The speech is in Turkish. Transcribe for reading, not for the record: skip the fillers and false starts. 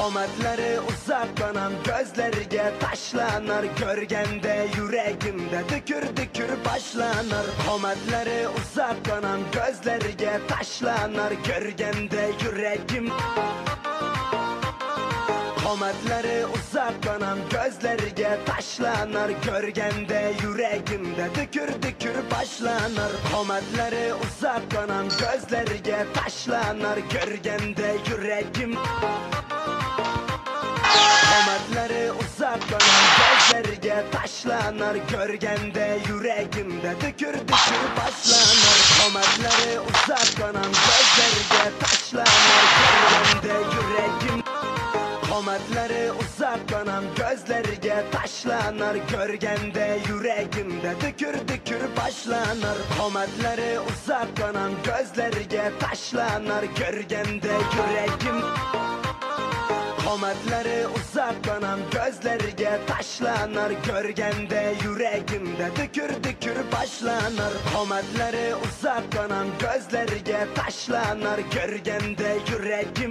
Qomatlari uzaklanan gözlerge taşlanar, görgende yüreğimde dükür dükür başlanar. Qomatlari uzaklanan gözlerge taşlanar, görgende yüreğim. Qomatlari uzaklanan gözlerge taşlanar, görgende yüreğimde dükür dükür başlanar. Qomatlari uzaklanan gözlerge taşlanar, görgende yüreğim. Qomatlari uzaklanan gözlerge taşlanar, görgende yüreğimde dükür dükür başlanar. Qomatlari uzaklanan gözlerge taşlanar, görgende yüreğim. Qomatlari uzaklanan gözlerge taşlanar, görgende yüreğimde dükür dükür başlanar. Qomatlari uzaklanan gözlerge taşlanar, görgende yüreğim. Qomatlari uzaklanan gözlerge taşlanar, görgende yüreğimde dükür dükür başlanar. Qomatlari uzaklanan gözlerge taşlanar, görgende yüreğim.